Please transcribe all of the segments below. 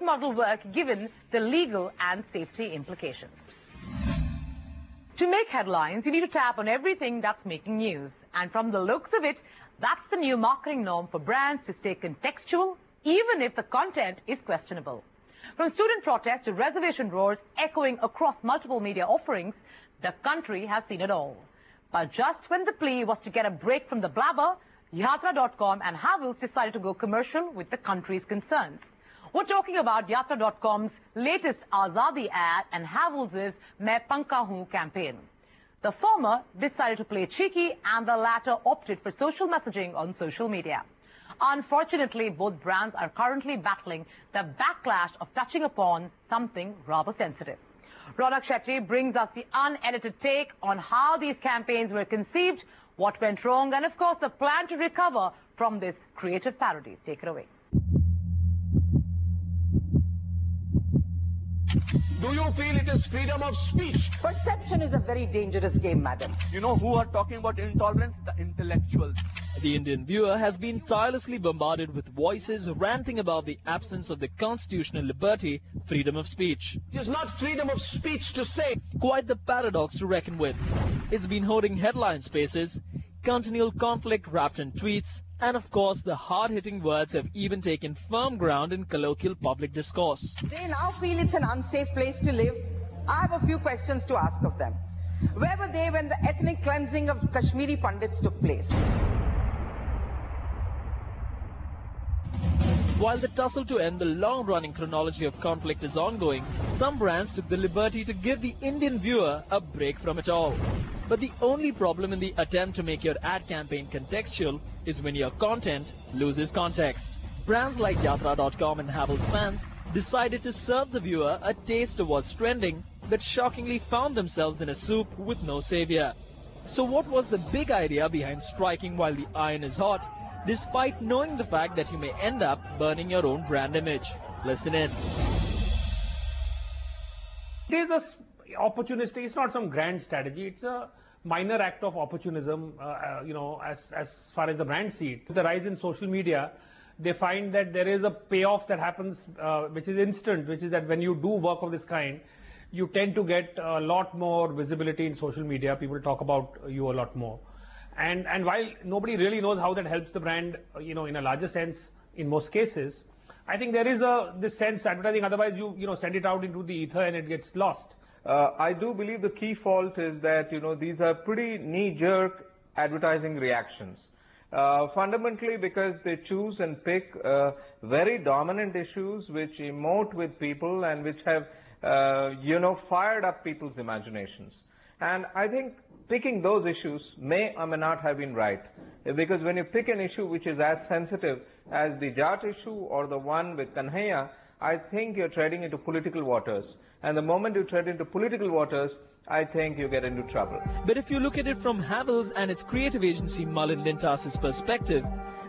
model work given the legal and safety implications. To make headlines, you need to tap on everything that's making news. And from the looks of it, that's the new marketing norm for brands to stay contextual, even if the content is questionable. From student protests to reservation roars echoing across multiple media offerings, the country has seen it all. But just when the plea was to get a break from the blabber, Yatra.com and Havells decided to go commercial with the country's concerns. We're talking about Yatra.com's latest Azadi ad and Havells' Main Pankha Hoon campaign. The former decided to play cheeky and the latter opted for social messaging on social media. Unfortunately, both brands are currently battling the backlash of touching upon something rather sensitive. Ronak Shetty brings us the unedited take on how these campaigns were conceived, what went wrong, and of course the plan to recover from this creative parody. Take it away. Do you feel it is freedom of speech? Perception is a very dangerous game, madam. You know who are talking about intolerance? The intellectuals. The Indian viewer has been tirelessly bombarded with voices ranting about the absence of the constitutional liberty, freedom of speech. It is not freedom of speech to say. Quite the paradox to reckon with. It's been holding headline spaces, continual conflict wrapped in tweets, and of course the hard-hitting words have even taken firm ground in colloquial public discourse. They now feel it's an unsafe place to live. I have a few questions to ask of them. Where were they when the ethnic cleansing of Kashmiri Pandits took place? While the tussle to end the long-running chronology of conflict is ongoing, some brands took the liberty to give the Indian viewer a break from it all. But the only problem in the attempt to make your ad campaign contextual is when your content loses context. Brands like Yatra.com and Havells fans decided to serve the viewer a taste of what's trending, but shockingly found themselves in a soup with no savior. So what was the big idea behind striking while the iron is hot, despite knowing the fact that you may end up burning your own brand image? Listen in. It is a opportunistic, it's not some grand strategy, it's a minor act of opportunism, as far as the brands see it. With the rise in social media, they find that there is a payoff that happens, which is instant, which is that when you do work of this kind, you tend to get a lot more visibility in social media. People talk about you a lot more. And while nobody really knows how that helps the brand, in a larger sense, in most cases, I think there is this sense advertising, otherwise you send it out into the ether and it gets lost. I do believe the key fault is that, these are pretty knee-jerk advertising reactions. Fundamentally because they choose and pick very dominant issues which emote with people and which have, fired up people's imaginations. And I think picking those issues may or may not have been right. Because when you pick an issue which is as sensitive as the Jat issue or the one with Kanhaiya, I think you're treading into political waters. And the moment you tread into political waters, I think you get into trouble. But if you look at it from Havells and its creative agency Mullen Lintas' perspective,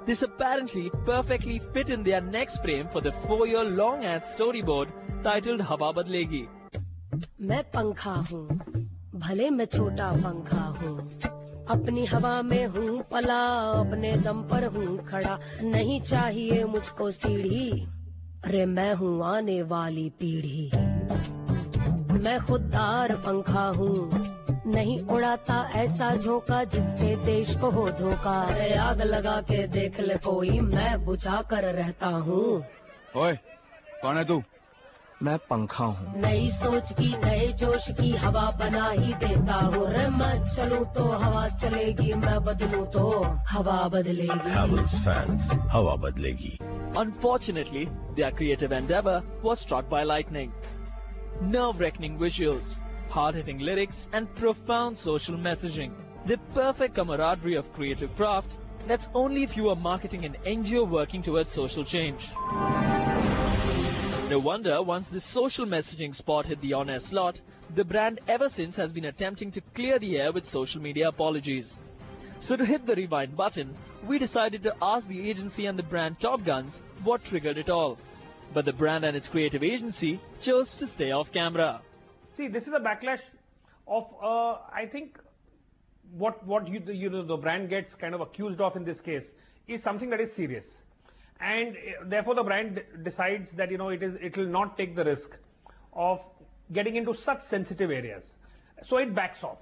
this apparently perfectly fit in their next frame for the 4-year-long ad storyboard titled Hawa Badlegi. मैं पंखा हूँ, भले मैं छोटा पंखा हूँ, अपनी हवा में हूँ पला, अपने दम पर हूँ खड़ा, नहीं चाहिए मुझको सीढ़ी, अरे मैं हूँ आने वाली पीढ़ी, मैं खुददार पंखा हूँ, नहीं उड़ाता ऐसा झोंका जिससे देश को हो धोखा, अरे आग लगा के देख ले कोई, मैं बुझा कर रहता हूँ। ओए, कौन है तू? मैं पंखा हूँ। नई सोच की नए जोश की हवा बना ही देता हूँ, रे मैं चलूँ तो हवा चलेगी, मैं बदलूँ तो हवा बदलेगी। Havells fans, हवा बदलेगी। Unfortunately, their creative endeavor was struck by lightning. Nerve-wracking visuals, hard-hitting lyrics and profound social messaging. The perfect camaraderie of creative craft that's only if you are marketing an NGO working towards social change. No wonder once this social messaging spot hit the on-air slot, the brand ever since has been attempting to clear the air with social media apologies. So to hit the rewind button, we decided to ask the agency and the brand Top Guns what triggered it all. But the brand and its creative agency chose to stay off camera. See, this is a backlash of, I think, what the brand gets kind of accused of in this case is something that is serious. and therefore the brand decides that, you know, it will not take the risk of getting into such sensitive areas. So it backs off.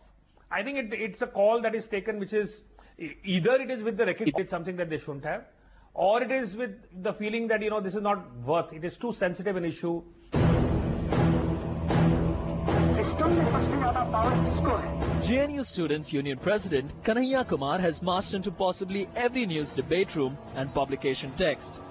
I think it's a call that is taken, which is either it is with the recognition it's something that they shouldn't have, or it is with the feeling that, you know, this is not worth, it is too sensitive an issue. JNU Students Union President Kanhaiya Kumar has marched into possibly every news debate room and publication text.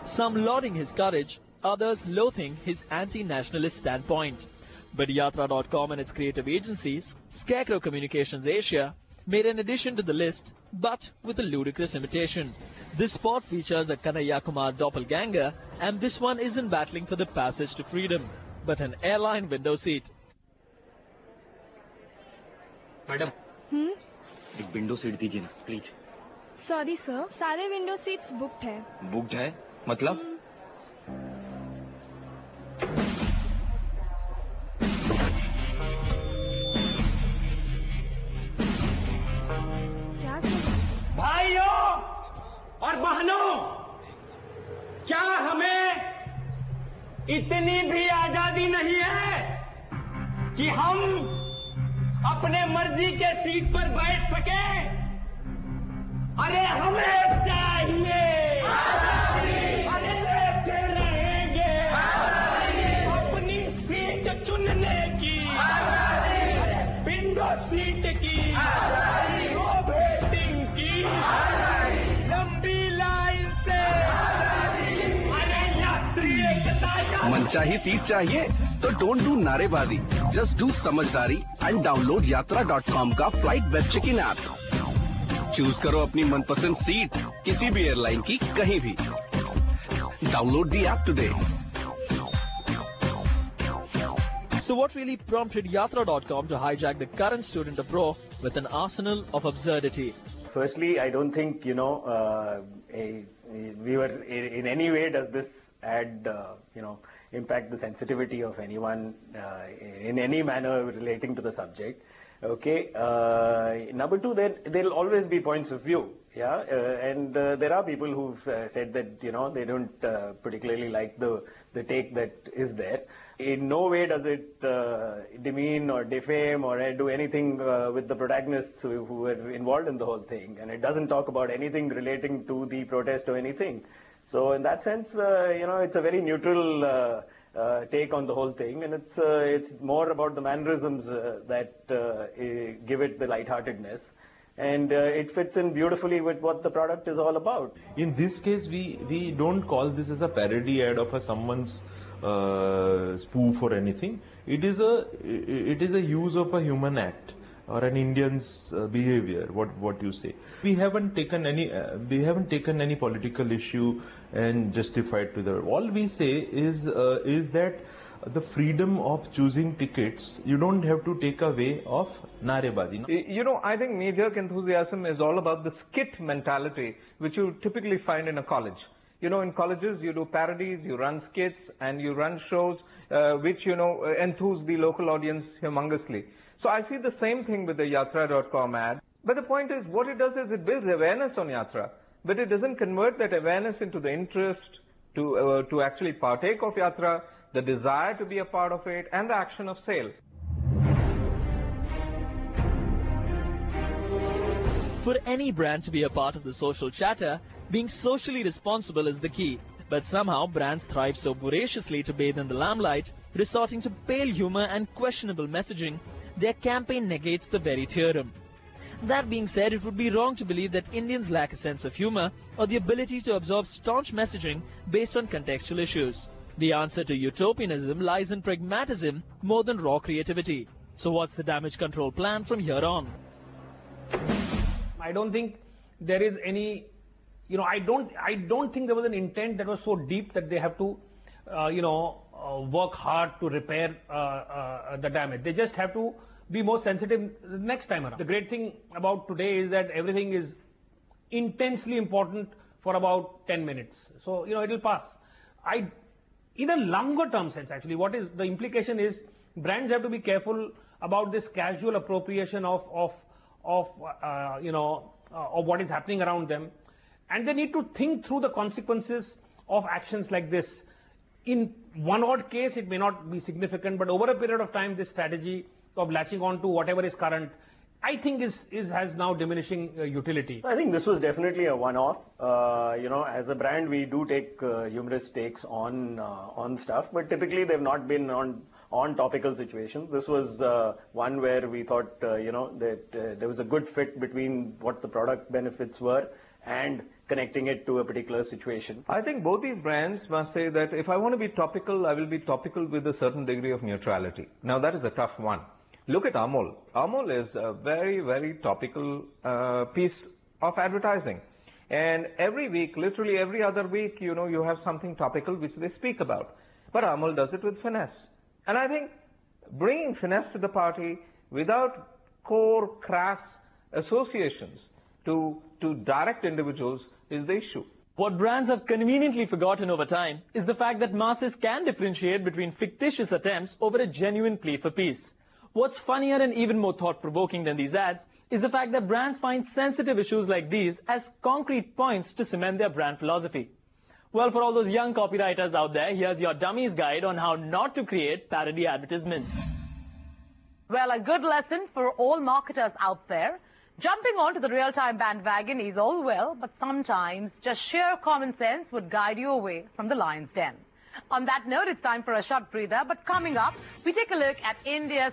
Some lauding his courage, others loathing his anti-nationalist standpoint. But Yatra.com and its creative agencies, Scarecrow Communications Asia, made an addition to the list, but with a ludicrous imitation. This spot features a Kanhaiya Kumar doppelganger, and this one isn't battling for the passage to freedom, but an airline window seat. Madam एक window seat दीजिए ना please. Sorry sir, सारे window seats booked है। Booked है मतलब? क्या भाइयों और बहनों, क्या हमें इतनी भी आजादी नहीं है कि हम अपने मर्जी के सीट पर बैठ सके? अरे हमें चाहिए, अरे लेते रहेंगे अपनी सीट चुनने की, विंडो सीट की, वोटिंग की, लंबी लाइन से, अरे यात्री एकता। मनचाही सीट चाहिए तो डोंट डू नारेबाजी, जस्ट डू समझदारी एंड डाउनलोड यात्रा.com का flight web check in app. Choose करो अपनी मनपसंद सीट किसी भी एयरलाइन की कहीं भी। Download the app today. So what really prompted Yatra.com to hijack the current student uproar with an arsenal of absurdity? Firstly, I don't think, you know, we were in any way does this add, you know, impact the sensitivity of anyone in any manner relating to the subject. Okay. Number two, there'll always be points of view. Yeah. And there are people who've said that, you know, they don't particularly like the take that is there. In no way does it demean or defame or do anything with the protagonists who were involved in the whole thing. And it doesn't talk about anything relating to the protest or anything. So in that sense, you know, it's a very neutral take on the whole thing, and it's more about the mannerisms that give it the lightheartedness, and it fits in beautifully with what the product is all about. In this case, we don't call this as a parody ad of someone's spoof or anything. It is a use of a human act or an Indian's behavior. What you say? We haven't taken any political issue and justified to the. All we say is that the freedom of choosing tickets, you don't have to take away of narebazi. You know, I think knee-jerk enthusiasm is all about the skit mentality, which you typically find in a college. You know, in colleges you do parodies, you run skits, and you run shows which, you know, enthuse the local audience humongously. So I see the same thing with the Yatra.com ad. But the point is, what it does is it builds awareness on Yatra, but it doesn't convert that awareness into the interest to actually partake of Yatra, the desire to be a part of it, and the action of sale. For any brand to be a part of the social chatter, being socially responsible is the key. But somehow brands thrive so voraciously to bathe in the limelight, resorting to pale humor and questionable messaging, their campaign negates the very theorem. That being said, it would be wrong to believe that Indians lack a sense of humor or the ability to absorb staunch messaging based on contextual issues. The answer to utopianism lies in pragmatism more than raw creativity. So what's the damage control plan from here on? I don't think there is any, you know, I don't think there was an intent that was so deep that they have to, you know, work hard to repair the damage. They just have to be more sensitive the next time around. The great thing about today is that everything is intensely important for about 10 minutes. So, you know, it will pass. In a longer term sense, actually, what is the implication is brands have to be careful about this casual appropriation of you know, of what is happening around them. and they need to think through the consequences of actions like this. In one odd case, it may not be significant, but over a period of time, this strategy of latching on to whatever is current, I think has now diminishing utility. I think this was definitely a one-off. As a brand, we do take humorous takes on stuff, but typically they've not been on topical situations. This was one where we thought, that there was a good fit between what the product benefits were and connecting it to a particular situation. I think both these brands must say that if I want to be topical, I will be topical with a certain degree of neutrality. Now that is a tough one. Look at Amul. Amul is a very, very topical piece of advertising. And every week, literally every other week, you have something topical which they speak about. But Amul does it with finesse. And I think bringing finesse to the party without core, crass associations to direct individuals is the issue. What brands have conveniently forgotten over time is the fact that masses can differentiate between fictitious attempts over a genuine plea for peace. What's funnier and even more thought-provoking than these ads is the fact that brands find sensitive issues like these as concrete points to cement their brand philosophy. Well, for all those young copywriters out there, here's your dummy's guide on how not to create parody advertisements. Well, a good lesson for all marketers out there. Jumping onto the real-time bandwagon is all well, but sometimes just sheer common sense would guide you away from the lion's den. On that note, it's time for a short breather, but coming up, we take a look at India's